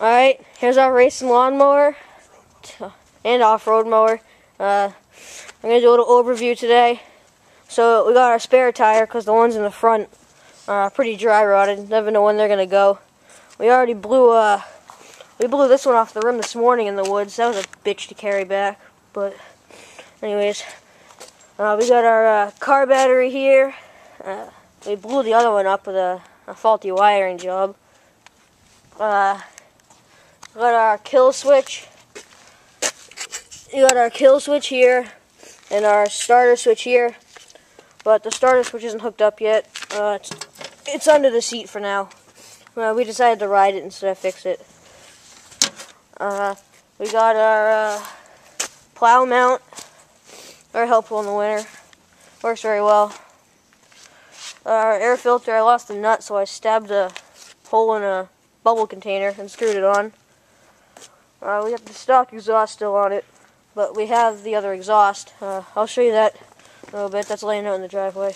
Alright, here's our racing lawnmower and off-road mower. I'm going to do a little overview today. So we got our spare tire because the ones in the front are pretty dry rotted. Never know when they're going to go. We already blew this one off the rim this morning in the woods. That was a bitch to carry back. But anyways, we got our car battery here. We blew the other one up with a faulty wiring job. Got our kill switch. You got our kill switch here and our starter switch here, but the starter switch isn't hooked up yet. It's under the seat for now. We decided to ride it instead of fix it. We got our plow mount. Very helpful in the winter. Works very well. Our air filter, I lost the nut, so I stabbed a hole in a bubble container and screwed it on. We got the stock exhaust still on it, but we have the other exhaust. I'll show you that in a little bit. That's laying out in the driveway.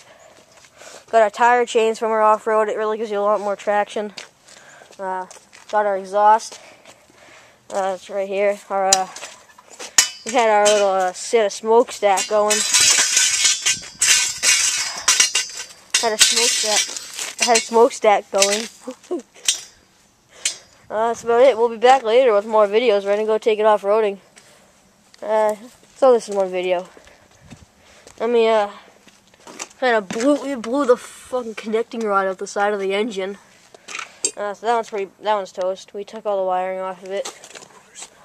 Got our tire chains from our off-road. It really gives you a lot more traction. Got our exhaust. It's right here. We had our little set of smokestack going. Had a smokestack going. That's about it. We'll be back later with more videos. We're gonna go take it off-roading. So this is one video. We blew the fucking connecting rod out the side of the engine. So that one's toast. We took all the wiring off of it.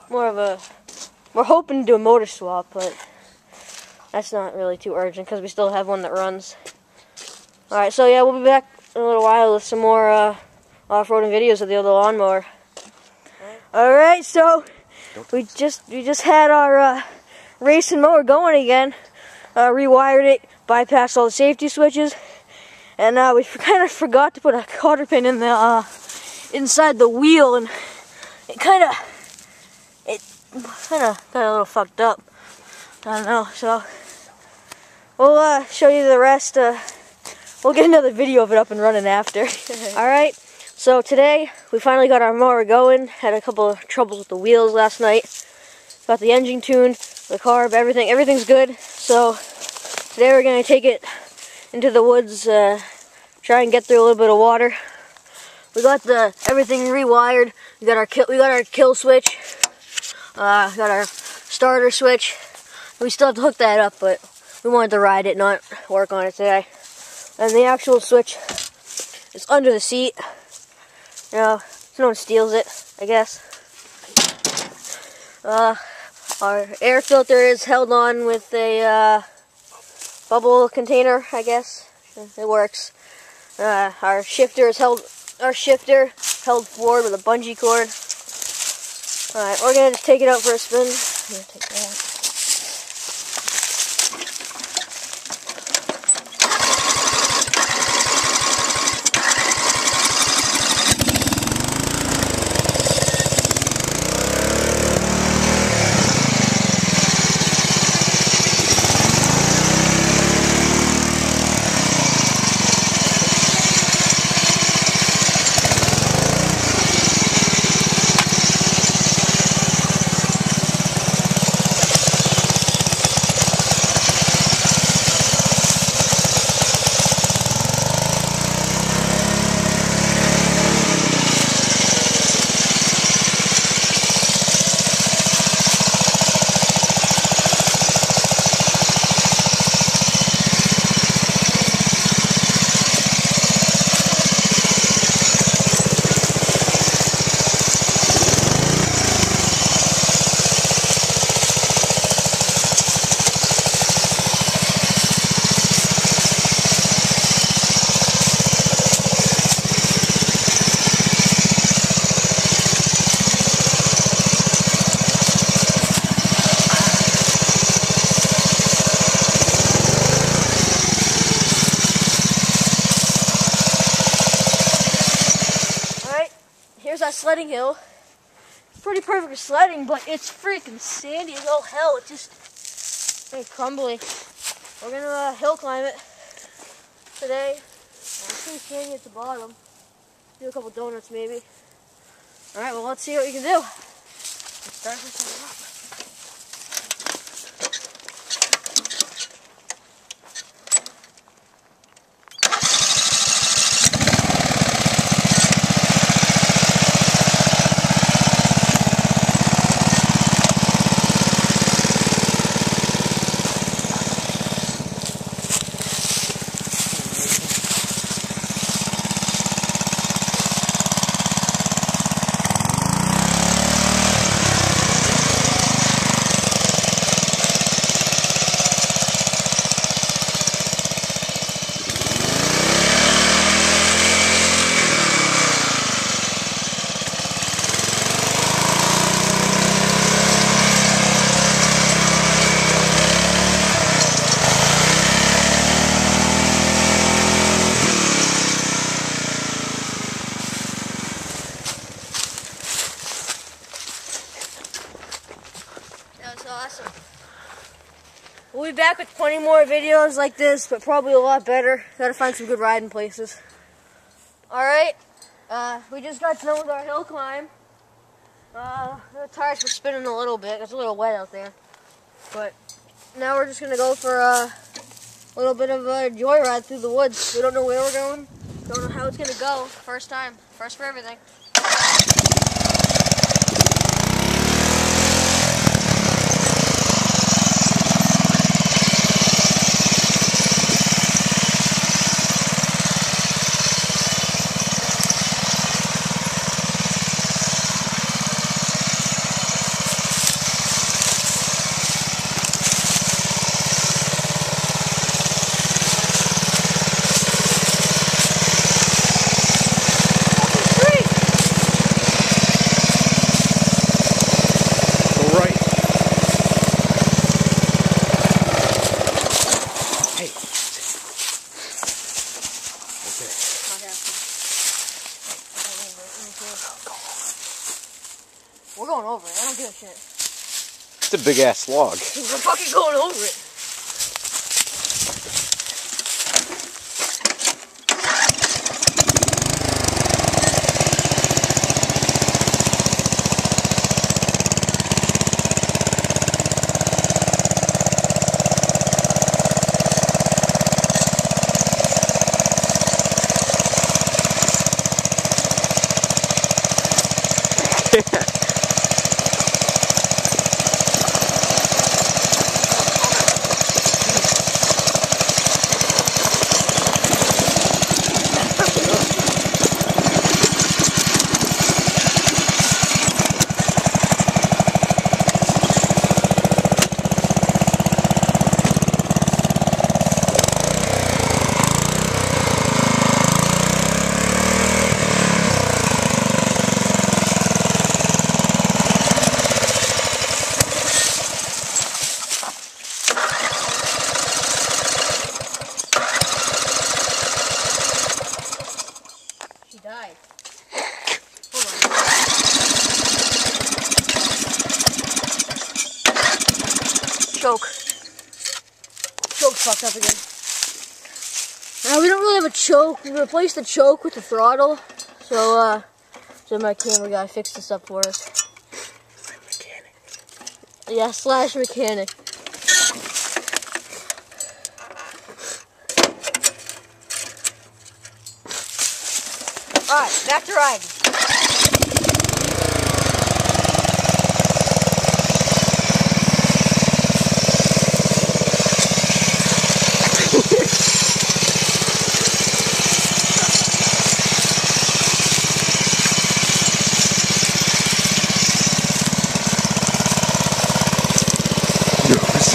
We're hoping to do a motor swap, but that's not really too urgent because we still have one that runs. Alright, so yeah, we'll be back in a little while with some more off-roading videos of the other lawnmower. Alright, so we just had our racing mower going again. Rewired it, bypassed all the safety switches, and we kind of forgot to put a cotter pin in the inside the wheel, and it kind of got a little fucked up. I don't know. So we'll show you the rest. We'll get another video of it up and running after. Alright, so today we finally got our mower going. Had a couple of troubles with the wheels last night. Got the engine tuned, the carb, everything's good. So today we're going to take it into the woods, try and get through a little bit of water. We got everything rewired. We got our kill switch. Got our starter switch. We still have to hook that up, but we wanted to ride it, not work on it today. And the actual switch is under the seat. You know, so no one steals it, I guess. Our air filter is held on with a bubble container, I guess. It works. Our shifter held forward with a bungee cord. Alright, we're gonna just take it out for a spin. I'm gonna take that. Here's our sledding hill. Pretty perfect for sledding, but it's freaking sandy as all hell. It's just very crumbly. We're gonna hill climb it today. It's pretty sandy at the bottom. Do a couple donuts maybe. Alright, well, let's see what we can do. Let's start this thing up. That's awesome. We'll be back with 20 more videos like this, but probably a lot better. Gotta find some good riding places. Alright, we just got done with our hill climb. The tires were spinning a little bit. It's a little wet out there. But now we're just gonna go for a little bit of a joyride through the woods. We don't know where we're going. Don't know how it's gonna go. First time. First for everything. We're going over it. I don't give a shit. It's a big ass log. We're fucking going over it. Died. Hold on. Choke. Choke's fucked up again. Now we don't really have a choke. We replaced the choke with the throttle. So my camera guy fixed this up for us. Mechanic. Yeah, slash mechanic. Alright, back to riding.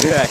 Yeah.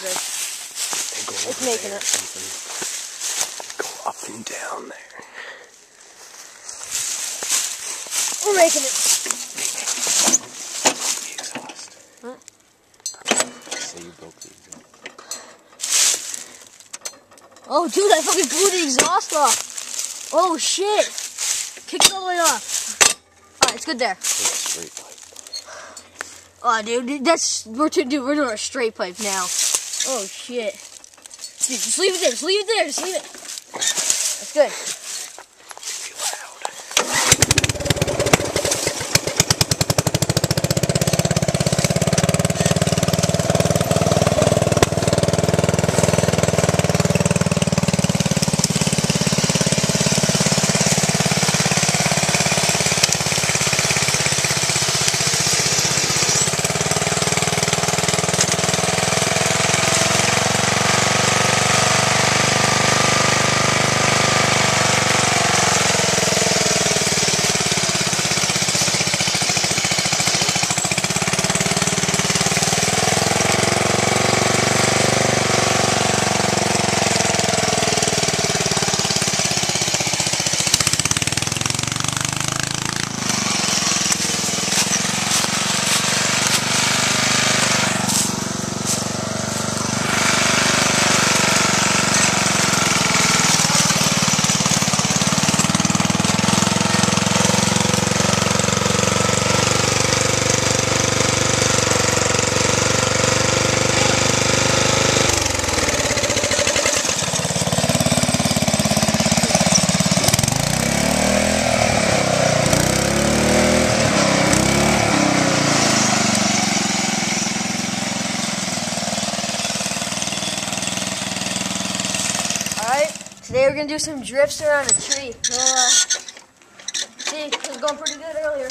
good. Go It's over making there it. or something. Go up and down there. We're making it. The exhaust. What? Say you broke the exhaust. Oh, dude, I fucking blew the exhaust off. Oh, shit. Kick it all the way off. Alright, it's good there. Straight pipe. Oh, dude, we're doing a straight pipe now. Oh, shit. Dude, just leave it there, just leave it there, just leave it. That's good. Too loud. Today we're going to do some drifts around a tree. See, it was going pretty good earlier.